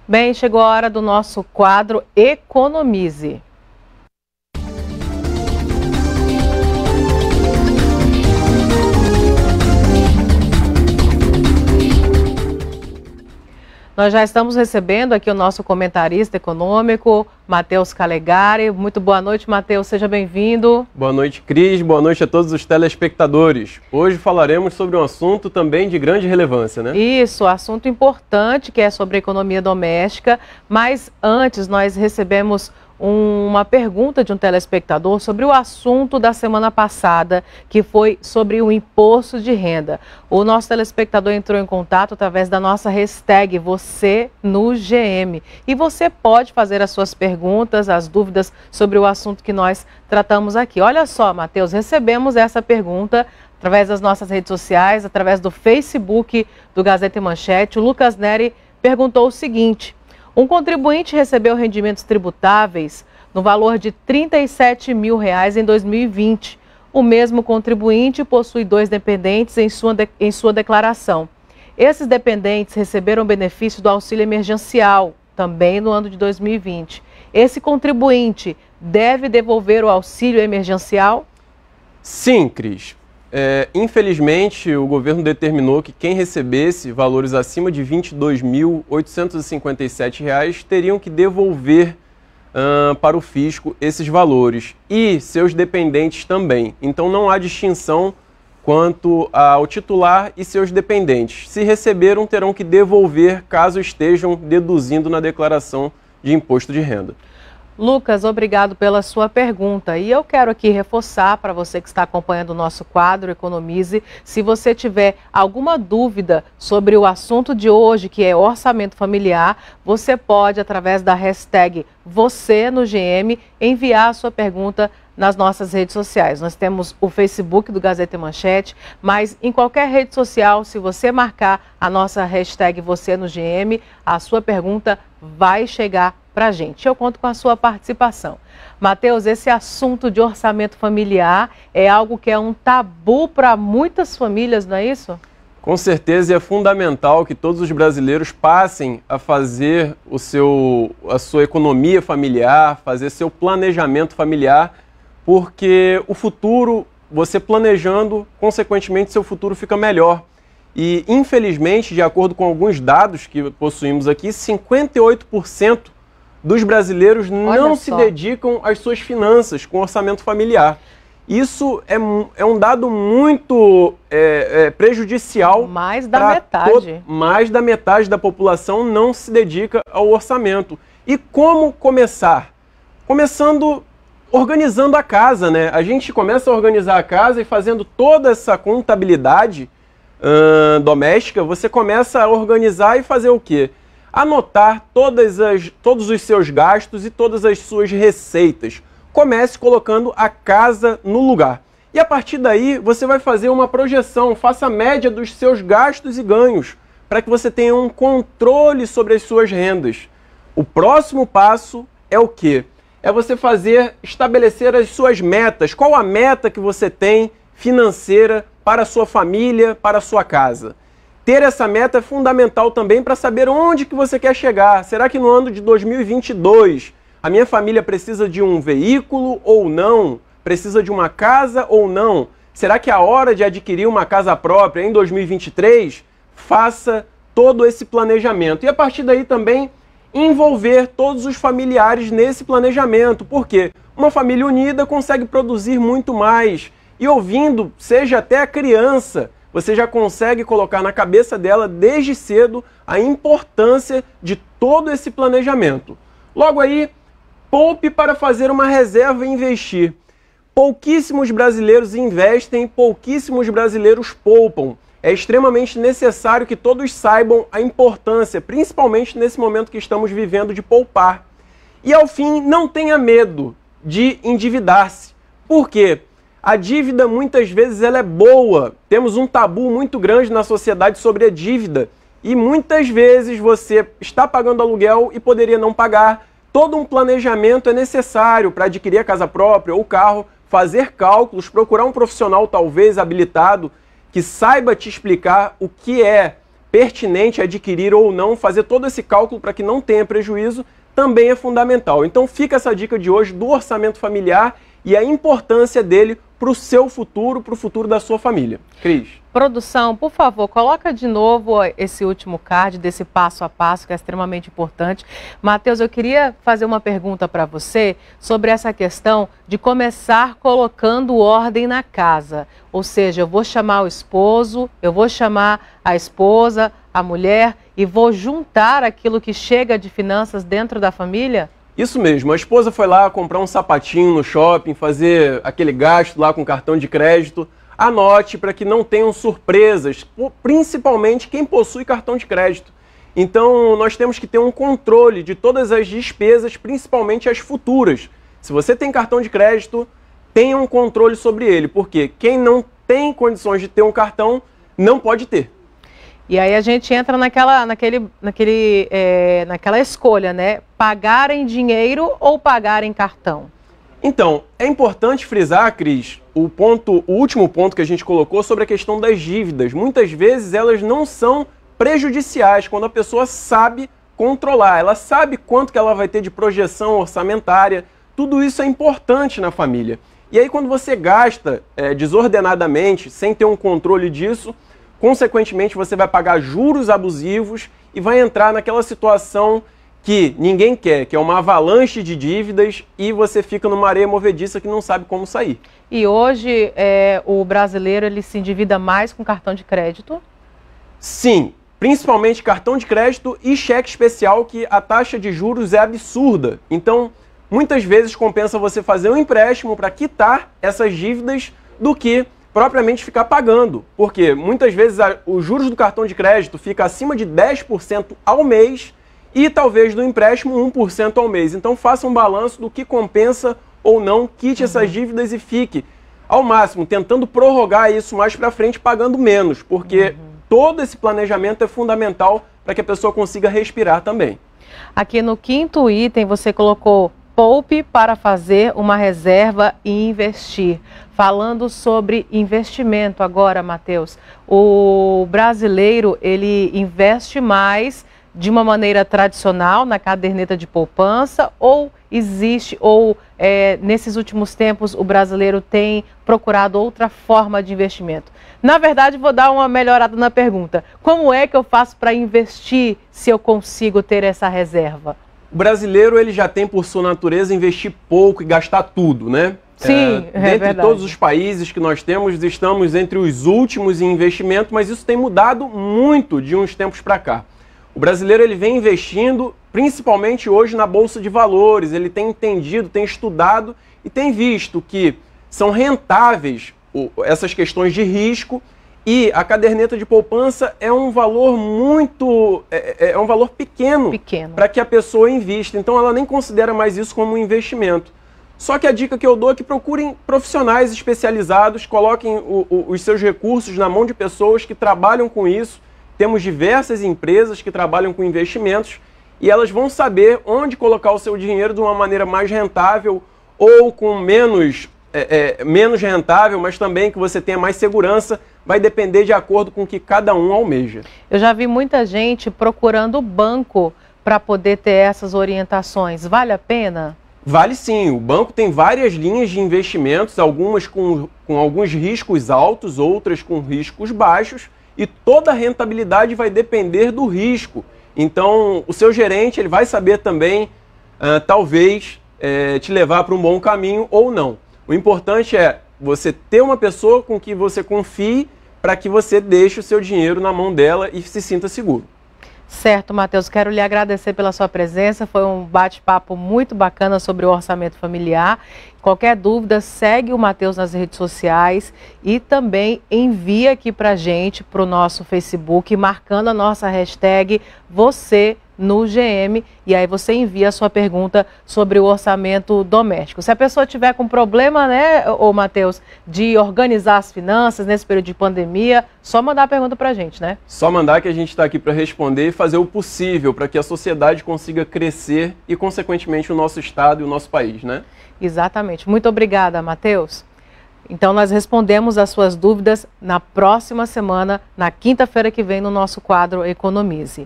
Bem, chegou a hora do nosso quadro Economize. Nós já estamos recebendo aqui o nosso comentarista econômico, Matheus Calegari. Muito boa noite, Matheus. Seja bem-vindo. Boa noite, Cris. Boa noite a todos os telespectadores. Hoje falaremos sobre um assunto também de grande relevância, né? Isso, assunto importante, que é sobre economia doméstica. Mas antes, nós recebemos uma pergunta de um telespectador sobre o assunto da semana passada, que foi sobre o imposto de renda. O nosso telespectador entrou em contato através da nossa hashtag #VocêNoGM. E você pode fazer as suas perguntas, as dúvidas sobre o assunto que nós tratamos aqui. Olha só, Matheus, recebemos essa pergunta através das nossas redes sociais, através do Facebook do Gazeta e Manchete. O Lucas Neri perguntou o seguinte: um contribuinte recebeu rendimentos tributáveis no valor de R$ 37 mil em 2020. O mesmo contribuinte possui 2 dependentes em sua declaração. Esses dependentes receberam benefício do auxílio emergencial, também no ano de 2020. Esse contribuinte deve devolver o auxílio emergencial? Sim, Cris. Infelizmente, o governo determinou que quem recebesse valores acima de R$ 22.857 teriam que devolver para o fisco esses valores e seus dependentes também. Então não há distinção quanto ao titular e seus dependentes. Se receberam, terão que devolver caso estejam deduzindo na declaração de imposto de renda. Lucas, obrigado pela sua pergunta. E eu quero aqui reforçar para você que está acompanhando o nosso quadro Economize, se você tiver alguma dúvida sobre o assunto de hoje, que é orçamento familiar, você pode, através da hashtag #VocêNoGM, enviar a sua pergunta nas nossas redes sociais. Nós temos o Facebook do Gazeta e Manchete, mas em qualquer rede social, se você marcar a nossa hashtag #VocêNoGM, a sua pergunta vai chegar para a gente. Eu conto com a sua participação. Matheus, esse assunto de orçamento familiar é algo que é um tabu para muitas famílias, não é isso? Com certeza, é fundamental que todos os brasileiros passem a fazer a sua economia familiar, fazer seu planejamento familiar, porque o futuro, você planejando, consequentemente, seu futuro fica melhor. E, infelizmente, de acordo com alguns dados que possuímos aqui, 58% dos brasileiros não se dedicam às suas finanças com orçamento familiar. Isso é um dado muito prejudicial. Mais da metade. Mais da metade da população não se dedica ao orçamento. E como começar? Começando organizando a casa, né? A gente começa a organizar a casa e fazendo toda essa contabilidade doméstica, você começa a organizar e fazer o quê? Anotar todos os seus gastos e todas as suas receitas. Comece colocando a casa no lugar. E a partir daí, você vai fazer uma projeção, faça a média dos seus gastos e ganhos, para que você tenha um controle sobre as suas rendas. O próximo passo é o quê? É você estabelecer as suas metas. Qual a meta que você tem financeira para a sua família, para a sua casa? Ter essa meta é fundamental também para saber onde que você quer chegar. Será que no ano de 2022 a minha família precisa de um veículo ou não? Precisa de uma casa ou não? Será que é a hora de adquirir uma casa própria em 2023? Faça todo esse planejamento. E a partir daí também envolver todos os familiares nesse planejamento. Por quê? Uma família unida consegue produzir muito mais. E ouvindo, seja até a criança, você já consegue colocar na cabeça dela, desde cedo, a importância de todo esse planejamento. Logo aí, poupe para fazer uma reserva e investir. Pouquíssimos brasileiros investem, pouquíssimos brasileiros poupam. É extremamente necessário que todos saibam a importância, principalmente nesse momento que estamos vivendo, de poupar. E ao fim, não tenha medo de endividar-se. Por quê? A dívida muitas vezes ela é boa. Temos um tabu muito grande na sociedade sobre a dívida. E muitas vezes você está pagando aluguel e poderia não pagar. Todo um planejamento é necessário para adquirir a casa própria ou carro, fazer cálculos, procurar um profissional talvez habilitado que saiba te explicar o que é pertinente adquirir ou não, fazer todo esse cálculo para que não tenha prejuízo, também é fundamental. Então fica essa dica de hoje do orçamento familiar e a importância dele para o seu futuro, para o futuro da sua família. Cris. Produção, por favor, coloca de novo esse último card desse passo a passo, que é extremamente importante. Matheus, eu queria fazer uma pergunta para você sobre essa questão de começar colocando ordem na casa. Ou seja, eu vou chamar o esposo, eu vou chamar a esposa, a mulher e vou juntar aquilo que chega de finanças dentro da família? Isso mesmo, a esposa foi lá comprar um sapatinho no shopping, fazer aquele gasto lá com cartão de crédito. Anote para que não tenham surpresas, principalmente quem possui cartão de crédito. Então, nós temos que ter um controle de todas as despesas, principalmente as futuras. Se você tem cartão de crédito, tenha um controle sobre ele, porque quem não tem condições de ter um cartão, não pode ter. E aí a gente entra naquela escolha, né? Pagar em dinheiro ou pagar em cartão? Então, é importante frisar, Cris, o último ponto que a gente colocou sobre a questão das dívidas. Muitas vezes elas não são prejudiciais quando a pessoa sabe controlar, ela sabe quanto que ela vai ter de projeção orçamentária, tudo isso é importante na família. E aí quando você gasta desordenadamente, sem ter um controle disso, consequentemente você vai pagar juros abusivos e vai entrar naquela situação que ninguém quer, que é uma avalanche de dívidas e você fica numa areia movediça que não sabe como sair. E hoje o brasileiro ele se endivida mais com cartão de crédito? Sim, principalmente cartão de crédito e cheque especial, que a taxa de juros é absurda. Então, muitas vezes compensa você fazer um empréstimo para quitar essas dívidas do que propriamente ficar pagando. Porque muitas vezes os juros do cartão de crédito fica acima de 10% ao mês e talvez do empréstimo 1% ao mês. Então faça um balanço do que compensa ou não, quite essas dívidas e fique ao máximo tentando prorrogar isso mais para frente pagando menos, porque todo esse planejamento é fundamental para que a pessoa consiga respirar também. Aqui no quinto item você colocou poupe para fazer uma reserva e investir. Falando sobre investimento agora, Matheus, o brasileiro ele investe mais de uma maneira tradicional na caderneta de poupança ou existe, nesses últimos tempos o brasileiro tem procurado outra forma de investimento? Na verdade, vou dar uma melhorada na pergunta. Como é que eu faço para investir se eu consigo ter essa reserva? O brasileiro ele já tem por sua natureza investir pouco e gastar tudo, né? Sim, é dentre verdade. todos os países que nós temos, estamos entre os últimos em investimento, mas isso tem mudado muito de uns tempos para cá. O brasileiro ele vem investindo, principalmente hoje na Bolsa de Valores, ele tem entendido, tem estudado e tem visto que são rentáveis essas questões de risco e a caderneta de poupança é um valor um valor pequeno. Para que a pessoa invista. Então ela nem considera mais isso como um investimento. Só que a dica que eu dou é que procurem profissionais especializados, coloquem os seus recursos na mão de pessoas que trabalham com isso. Temos diversas empresas que trabalham com investimentos e elas vão saber onde colocar o seu dinheiro de uma maneira mais rentável ou com menos rentável, mas também que você tenha mais segurança, vai depender de acordo com o que cada um almeja. Eu já vi muita gente procurando o banco para poder ter essas orientações. Vale a pena? Vale sim. O banco tem várias linhas de investimentos, algumas com alguns riscos altos, outras com riscos baixos, e toda a rentabilidade vai depender do risco. Então, o seu gerente ele vai saber também, talvez, te levar para um bom caminho ou não. O importante é você ter uma pessoa com que você confie para que você deixe o seu dinheiro na mão dela e se sinta seguro. Certo, Matheus, quero lhe agradecer pela sua presença, foi um bate-papo muito bacana sobre o orçamento familiar. Qualquer dúvida, segue o Matheus nas redes sociais e também envia aqui para a gente, para o nosso Facebook, marcando a nossa hashtag você no GM, e aí você envia a sua pergunta sobre o orçamento doméstico. Se a pessoa tiver com problema, né, Matheus, de organizar as finanças nesse período de pandemia, só mandar a pergunta para a gente, né? Só mandar que a gente está aqui para responder e fazer o possível para que a sociedade consiga crescer e, consequentemente, o nosso estado e o nosso país, né? Exatamente. Muito obrigada, Matheus. Então nós respondemos as suas dúvidas na próxima semana, na quinta-feira que vem, no nosso quadro Economize.